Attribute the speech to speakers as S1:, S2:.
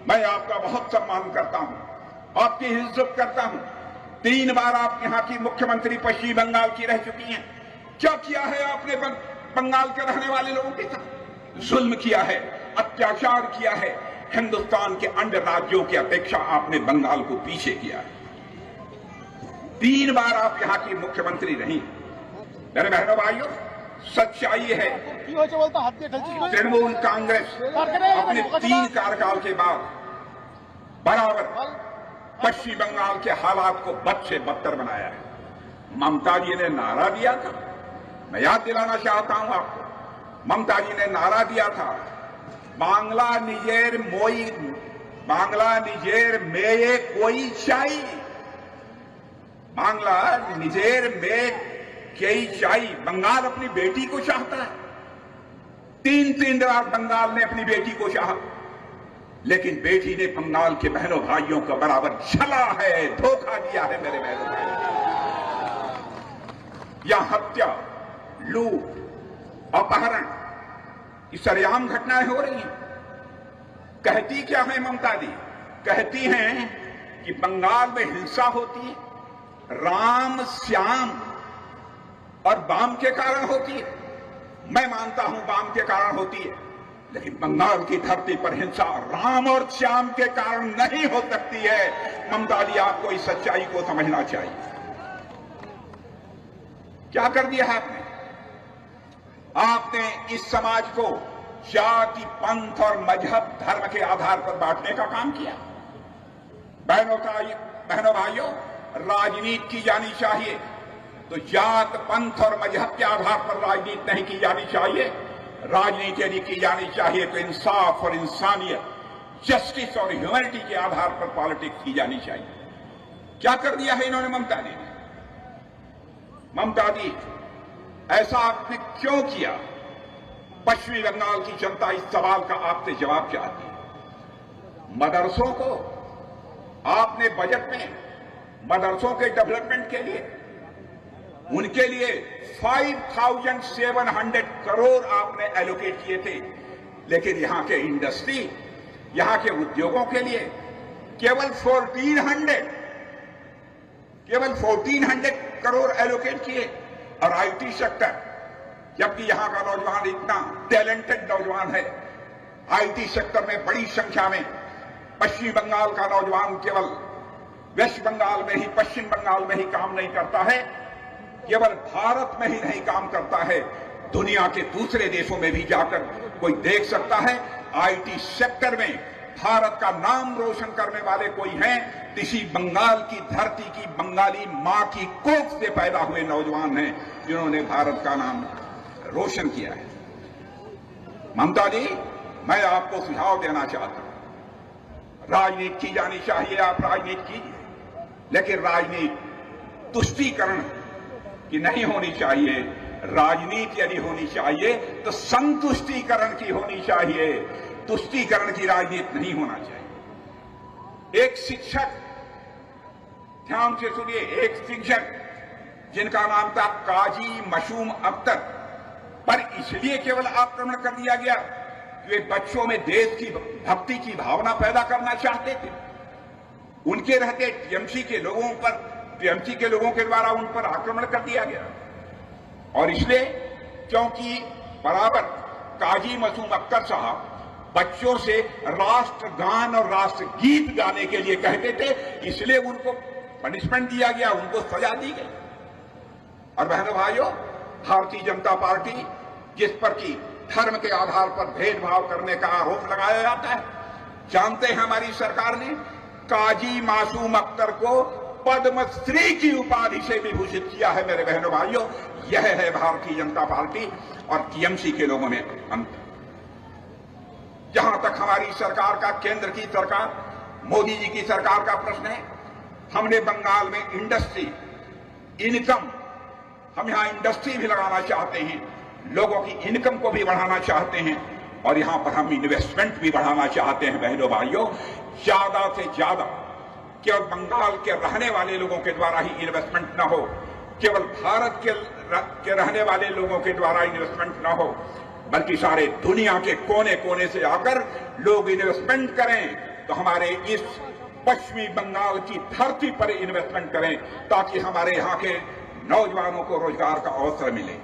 S1: मैं आपका बहुत सम्मान करता हूं, आपकी इज्जत करता हूं। 3 बार आप यहां की मुख्यमंत्री पश्चिम बंगाल की रह चुकी हैं। क्या किया है आपने बंगाल के रहने वाले लोगों के साथ? जुल्म किया है, अत्याचार किया है। हिंदुस्तान के अन्य राज्यों की अपेक्षा आपने बंगाल को पीछे किया है। 3 बार आप यहां की मुख्यमंत्री रही। मेरे बहनों भाइयों, सच्चाई है तृणमूल कांग्रेस अपने 3 कार्यकाल के बाद बराबर पश्चिम बंगाल के हालात को बद से बदतर बनाया है। ममता जी ने नारा दिया था, मैं याद दिलाना चाहता हूं आपको, ममता जी ने नारा दिया था, बांग्ला निजेर में कोई चाई, बांग्ला निजेर में कई चाई। बंगाल अपनी बेटी को चाहता है। 3 बार बंगाल ने अपनी बेटी को चाहा, लेकिन बेटी ने बंगाल के बहनों भाइयों का बराबर छला है, धोखा दिया है। मेरे बहनों भाइयों, यह हत्या, लूट, अपहरण की सरेआम घटनाएं हो रही हैं। कहती क्या है ममता दी? कहती हैं कि बंगाल में हिंसा होती है, राम श्याम और वाम के कारण होती है। मैं मानता हूं वाम के कारण होती है, लेकिन बंगाल की धरती पर हिंसा राम और श्याम के कारण नहीं हो सकती है। ममता जी, आपको इस सच्चाई को समझना चाहिए। क्या कर दिया है आपने? आपने इस समाज को जाति, पंथ और मजहब, धर्म के आधार पर बांटने का काम किया। बहनों भाइयों, राजनीति की जानी चाहिए तो जात, पंथ और मजहब के आधार पर राजनीति नहीं की जानी चाहिए। राजनीति यदि की जानी चाहिए तो इंसाफ और इंसानियत, जस्टिस और ह्यूमैनिटी के आधार पर पॉलिटिक्स की जानी चाहिए। क्या कर दिया है इन्होंने ममता दी ने? ममता दी, ऐसा आपने क्यों किया? पश्चिमी बंगाल की जनता इस सवाल का आपसे जवाब चाहती है। मदरसों को आपने बजट में मदरसों के डेवलपमेंट के लिए, उनके लिए 5,700 करोड़ आपने एलोकेट किए थे, लेकिन यहां के इंडस्ट्री, यहां के उद्योगों के लिए केवल 1400 करोड़ एलोकेट किए। और आईटी सेक्टर, जबकि यहां का नौजवान इतना टैलेंटेड नौजवान है, आईटी सेक्टर में बड़ी संख्या में पश्चिम बंगाल का नौजवान केवल वेस्ट बंगाल में ही, पश्चिम बंगाल में ही काम नहीं करता है, केवल भारत में ही नहीं काम करता है, दुनिया के दूसरे देशों में भी जाकर कोई देख सकता है। आईटी सेक्टर में भारत का नाम रोशन करने वाले कोई हैं, इसी बंगाल की धरती की बंगाली मां की कोख से पैदा हुए नौजवान हैं जिन्होंने भारत का नाम रोशन किया है। ममता जी, मैं आपको सुझाव देना चाहता हूं, राजनीति की जानी चाहिए, आप राजनीति कीजिए, लेकिन राजनीति तुष्टीकरण की नहीं होनी चाहिए। राजनीति यदि होनी चाहिए तो संतुष्टीकरण की होनी चाहिए, तुष्टीकरण की राजनीति नहीं होना चाहिए। एक शिक्षक, ध्यान से सुनिए, एक शिक्षक जिनका नाम था काजी मासूम अख्तर, पर इसलिए केवल आक्रमण कर दिया गया कि वे बच्चों में देश की भक्ति की भावना पैदा करना चाहते थे। उनके रहते टीएमसी के लोगों के द्वारा उन पर आक्रमण कर दिया गया। और इसलिए क्योंकि बराबर काजी मासूम अख्तर साहब बच्चों से राष्ट्रगान और राष्ट्रगीत गाने के लिए कहते थे, इसलिए उनको पनिशमेंट दिया गया, उनको सजा दी गई। और बहनों भाइयों, भारतीय जनता पार्टी जिस पर कि धर्म के आधार पर भेदभाव करने का आरोप लगाया जाता है, जानते हैं हमारी सरकार ने काजी मासूम अख्तर को पद्मश्री की उपाधि से विभूषित किया है। मेरे बहनों भाइयों, यह है भारतीय जनता पार्टी और टीएमसी के लोगों में अंतर। जहां तक हमारी सरकार का, केंद्र की सरकार, मोदी जी की सरकार का प्रश्न है, हमने बंगाल में इंडस्ट्री, इनकम, हम यहां इंडस्ट्री भी लगाना चाहते हैं, लोगों की इनकम को भी बढ़ाना चाहते हैं, और यहां पर हम इन्वेस्टमेंट भी बढ़ाना चाहते हैं। बहनों भाइयों, ज्यादा से ज्यादा केवल बंगाल के रहने वाले लोगों के द्वारा ही इन्वेस्टमेंट न हो, केवल भारत के रहने वाले लोगों के द्वारा इन्वेस्टमेंट न हो, बल्कि सारे दुनिया के कोने कोने से आकर लोग इन्वेस्टमेंट करें, तो हमारे इस पश्चिमी बंगाल की धरती पर इन्वेस्टमेंट करें ताकि हमारे यहाँ के नौजवानों को रोजगार का अवसर मिले।